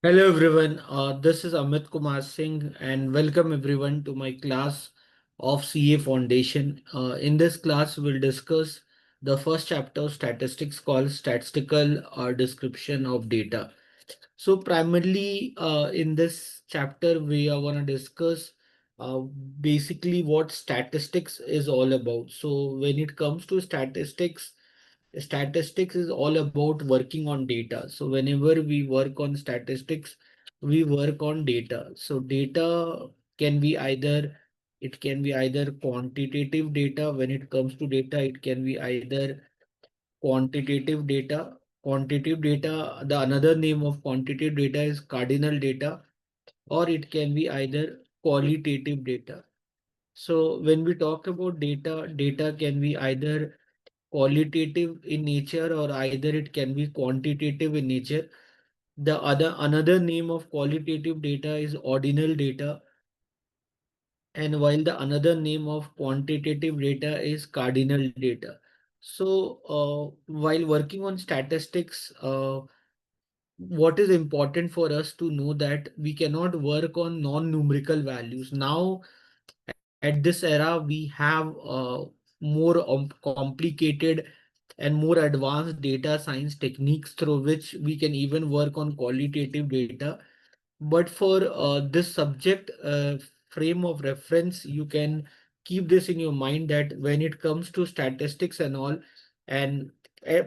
Hello everyone, this is Amit Kumar Singh and welcome everyone to my class of CA Foundation. In this class, we'll discuss the first chapter of statistics called Statistical Description of Data. So primarily in this chapter, we are going to discuss uh, basically what statistics is all about. So when it comes to statistics is all about working on data. So whenever we work on statistics, we work on data. So data can be either it can be either quantitative data. When it comes to data, it can be either quantitative data. Quantitative data, the another name of quantitative data is cardinal data, or it can be either qualitative data. So when we talk about data, data can be either qualitative in nature or either it can be quantitative in nature. The other another name of qualitative data is ordinal data, and while the another name of quantitative data is cardinal data. So while working on statistics, what is important for us to know that we cannot work on non-numerical values. Now at this era, we have more complicated and more advanced data science techniques through which we can even work on qualitative data. But for this subject frame of reference, you can keep this in your mind that when it comes to statistics and all, and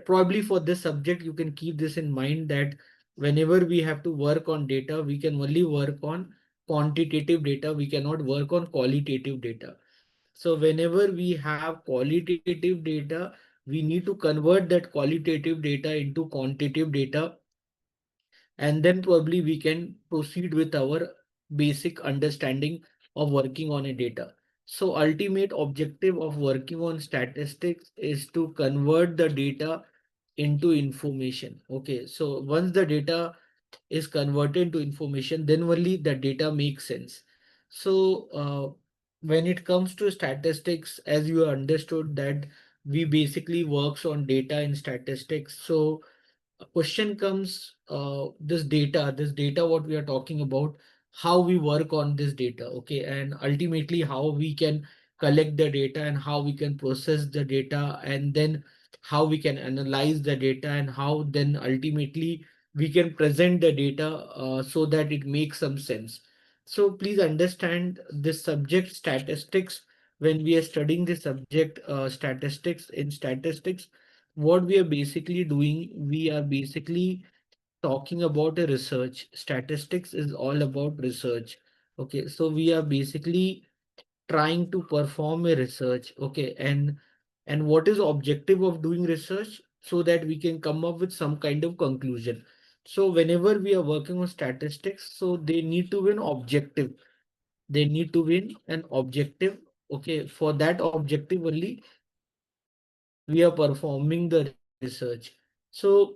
probably for this subject, you can keep this in mind that whenever we have to work on data, we can only work on quantitative data. We cannot work on qualitative data. So whenever we have qualitative data, we need to convert that qualitative data into quantitative data, and then probably we can proceed with our basic understanding of working on a data. So ultimate objective of working on statistics is to convert the data into information. Okay, so once the data is converted to information, then only the data makes sense. So when it comes to statistics, as you understood that we basically works on data in statistics. So a question comes, this data what we are talking about, how we work on this data, okay, and ultimately how we can collect the data and how we can process the data, and then how we can analyze the data, and how then ultimately we can present the data so that it makes some sense. So please understand this subject statistics. When we are studying the subject statistics, in statistics, what we are basically doing, we are basically talking about a research. Statistics is all about research. Okay, so we are basically trying to perform a research. Okay, and what is objective of doing research? So that we can come up with some kind of conclusion. So whenever we are working on statistics, so they need to be an objective. They need to win an objective. Okay, for that objective only we are performing the research. So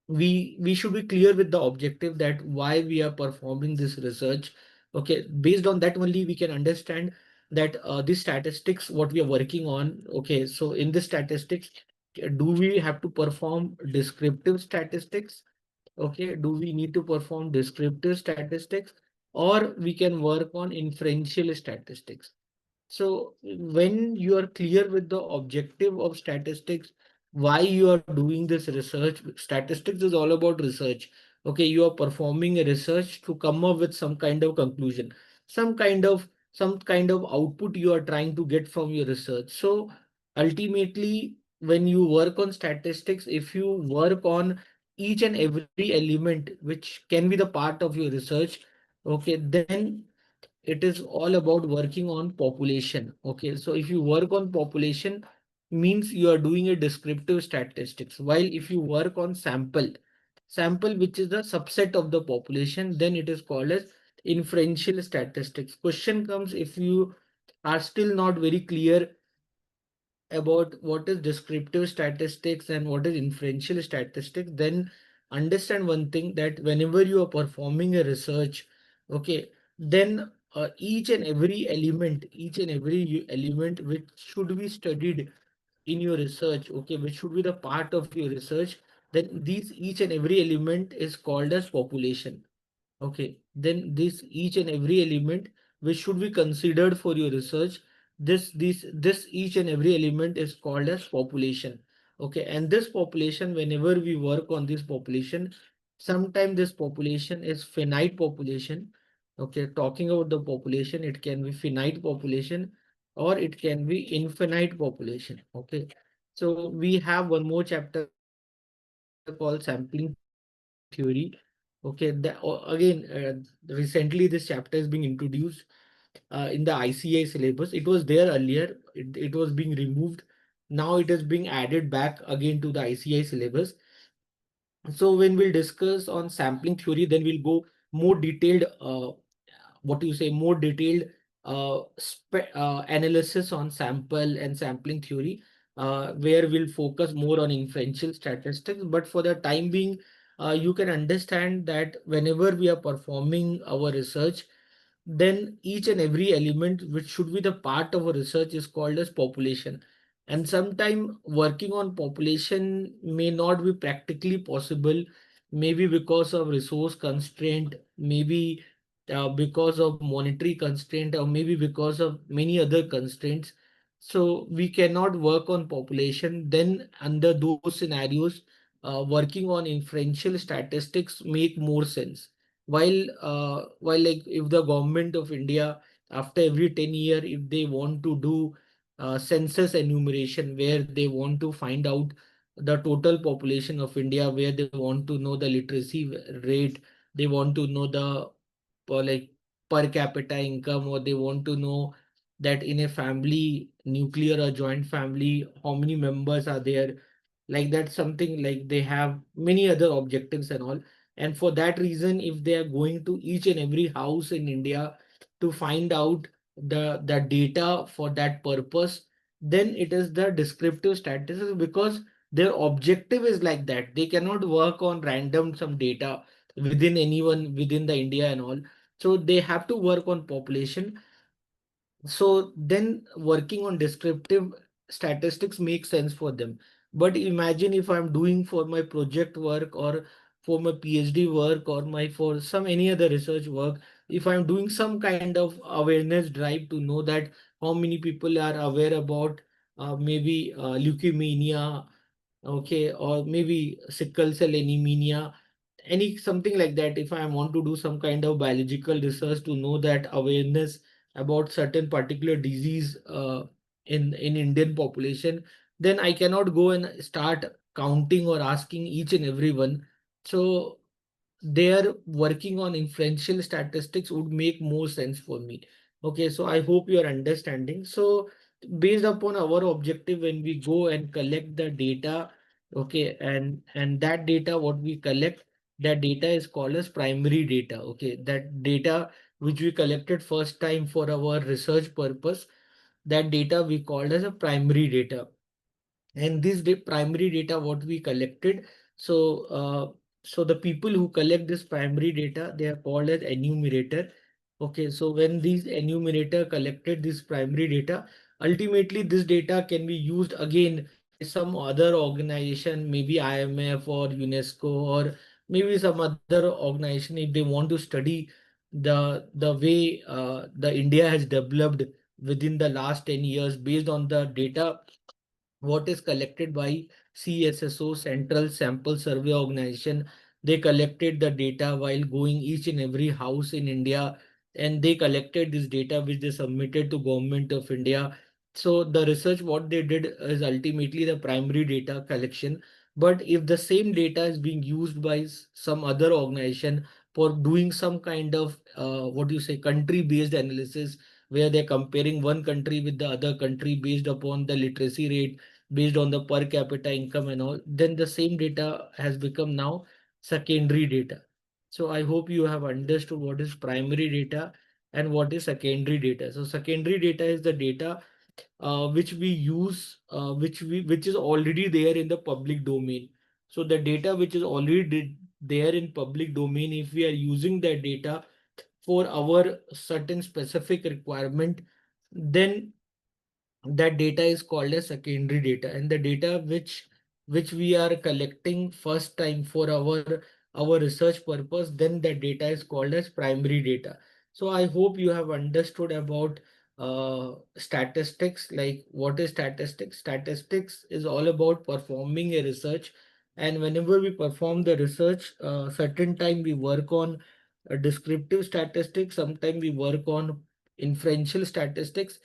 we should be clear with the objective that why we are performing this research. Okay, based on that only we can understand that the statistics what we are working on. Okay, so in the statistics, do we have to perform descriptive statistics? Okay, do we need to perform descriptive statistics, or we can work on inferential statistics? So when you are clear with the objective of statistics, why you are doing this research, statistics is all about research. Okay, you are performing a research to come up with some kind of conclusion, some kind of output you are trying to get from your research. So ultimately, when you work on statistics, if you work on each and every element which can be the part of your research, okay, then it is all about working on population. Okay, so if you work on population, means you are doing a descriptive statistics, while if you work on sample which is the subset of the population, then it is called as inferential statistics. Question comes, if you are still not very clear about what is descriptive statistics and what is inferential statistics, then understand one thing, that whenever you are performing a research, okay, then each and every element which should be studied in your research, okay, which should be the part of your research, then these each and every element is called as population. Okay, then this each and every element which should be considered for your research, this each and every element is called as population. Okay, and this population, whenever we work on this population, sometimes this population is finite population. Okay, talking about the population, it can be finite population or it can be infinite population. Okay, so we have one more chapter called sampling theory. Okay, recently this chapter is being introduced in the ICI syllabus. It was there earlier, it was being removed. Now it is being added back again to the ICI syllabus. So when we'll discuss on sampling theory, then we'll go more detailed, what do you say, more detailed analysis on sample and sampling theory, where we'll focus more on inferential statistics. But for the time being, you can understand that whenever we are performing our research, then each and every element which should be the part of a research is called as population. And sometime working on population may not be practically possible, maybe because of resource constraint, maybe because of monetary constraint, or maybe because of many other constraints. So we cannot work on population. Then under those scenarios, working on inferential statistics make more sense. While like if the government of India, after every 10 year, if they want to do census enumeration, where they want to find out the total population of India, where they want to know the literacy rate, they want to know the like per capita income, or they want to know that in a family, nuclear or joint family, how many members are there, like that's something like they have many other objectives and all. And for that reason, if they are going to each and every house in India to find out the data for that purpose, then it is the descriptive statistics, because their objective is like that. They cannot work on random some data within anyone within the India and all. So they have to work on population. So then working on descriptive statistics makes sense for them. But imagine if I'm doing for my project work, or for my PhD work, or my for some any other research work, if I'm doing some kind of awareness drive to know that how many people are aware about maybe leukemia, okay, or maybe sickle cell anemia, any something like that. If I want to do some kind of biological research to know that awareness about certain particular disease in Indian population, then I cannot go and start counting or asking each and everyone. So their working on inferential statistics would make more sense for me. Okay, so I hope you are understanding. So based upon our objective, when we go and collect the data, okay, and that data what we collect, that data is called as primary data. Okay, that data which we collected first time for our research purpose, that data we called as a primary data. And this primary data what we collected, so so the people who collect this primary data, they are called as enumerator. Okay, so when these enumerator collected this primary data, ultimately this data can be used again by some other organization, maybe IMF or UNESCO, or maybe some other organization, if they want to study the way the India has developed within the last 10 years based on the data what is collected by CSSO, Central Sample Survey Organization. They collected the data while going each and every house in India, and they collected this data which they submitted to Government of India. So the research what they did is ultimately the primary data collection. But if the same data is being used by some other organization for doing some kind of what do you say, country-based analysis, where they're comparing one country with the other country based upon the literacy rate, based on the per capita income and all, then the same data has become now secondary data. So I hope you have understood what is primary data and what is secondary data. So secondary data is the data which we use, which is already there in the public domain. So the data which is already there in public domain, if we are using that data for our certain specific requirement, then that data is called as secondary data. And the data which which we are collecting first time for our research purpose, then that data is called as primary data. So I hope you have understood about statistics. Like, what is statistics? Statistics is all about performing a research, and whenever we perform the research, certain time we work on descriptive statistics, sometime we work on inferential statistics.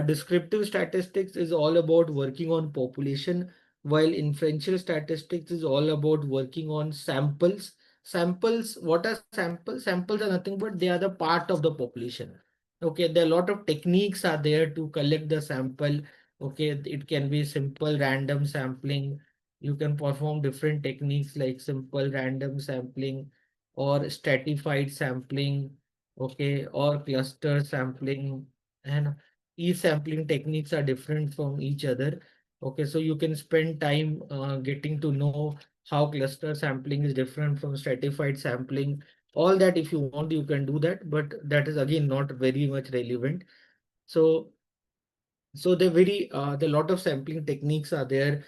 Descriptive statistics is all about working on population, while inferential statistics is all about working on samples. Samples, what are samples? Samples are nothing but they are the part of the population. Okay, there are a lot of techniques are there to collect the sample. Okay, it can be simple random sampling. You can perform different techniques like simple random sampling or stratified sampling, okay, or cluster sampling. And each sampling techniques are different from each other. Okay, so you can spend time getting to know how cluster sampling is different from stratified sampling. All that, if you want, you can do that, but that is again not very much relevant. So the lot of sampling techniques are there.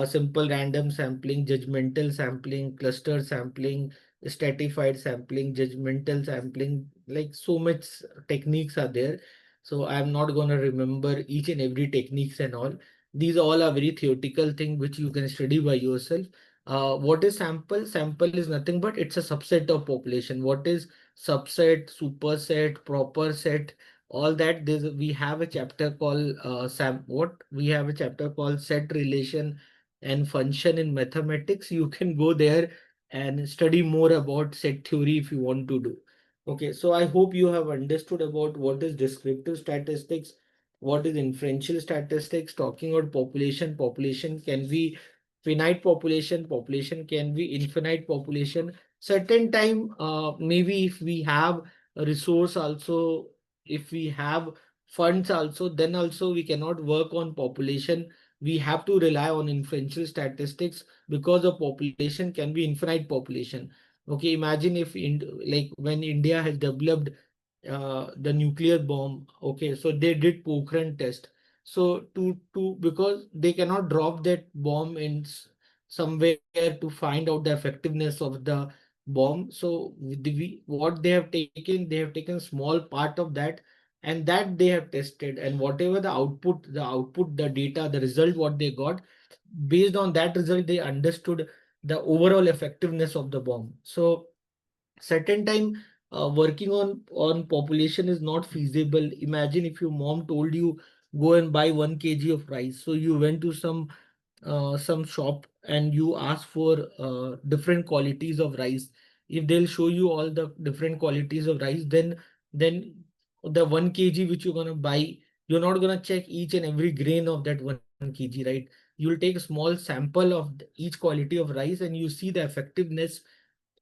Simple random sampling, judgmental sampling, cluster sampling, stratified sampling, judgmental sampling, like so much techniques are there. So I'm not gonna remember each and every techniques and all. These all are very theoretical thing which you can study by yourself. What is sample? Sample is nothing but it's a subset of population. What is subset, superset, proper set? All that, we have a chapter called we have a chapter called set relation and function in mathematics. You can go there and study more about set theory if you want to do. Okay, so I hope you have understood about what is descriptive statistics, what is inferential statistics. Talking about population, population can be finite population, population can be infinite population. Certain time, maybe if we have a resource also, if we have funds also, then also we cannot work on population. We have to rely on inferential statistics because the population can be infinite population. Okay, imagine if like when India has developed the nuclear bomb. Okay, so they did Pokhran test. So to because they cannot drop that bomb in somewhere to find out the effectiveness of the bomb. So what they have taken, they have taken small part of that, and that they have tested, and whatever the output, the data, the result what they got, based on that result they understood the overall effectiveness of the bomb. So certain time, working on population is not feasible. Imagine if your mom told you go and buy 1 kg of rice, so you went to some shop and you ask for different qualities of rice. If they'll show you all the different qualities of rice, then the 1 kg which you're gonna buy, you're not gonna check each and every grain of that 1 kg, right? You'll take a small sample of each quality of rice and you see the effectiveness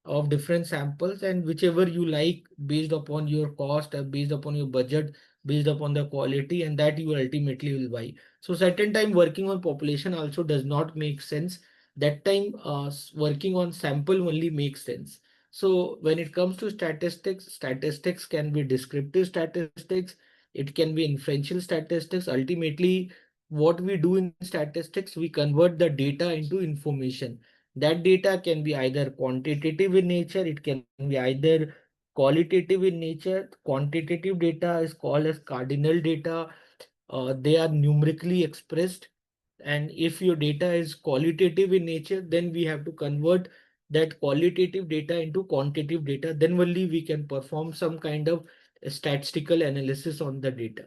of different samples, and whichever you like based upon your cost or based upon your budget, based upon the quality, and that you ultimately will buy. So certain time working on population also does not make sense. That time working on sample only makes sense. So when it comes to statistics, statistics can be descriptive statistics, it can be inferential statistics. Ultimately, what we do in statistics, we convert the data into information. That data can be either quantitative in nature, it can be either qualitative in nature. Quantitative data is called as cardinal data. They are numerically expressed. And if your data is qualitative in nature, then we have to convert that qualitative data into quantitative data. Then only we can perform some kind of statistical analysis on the data.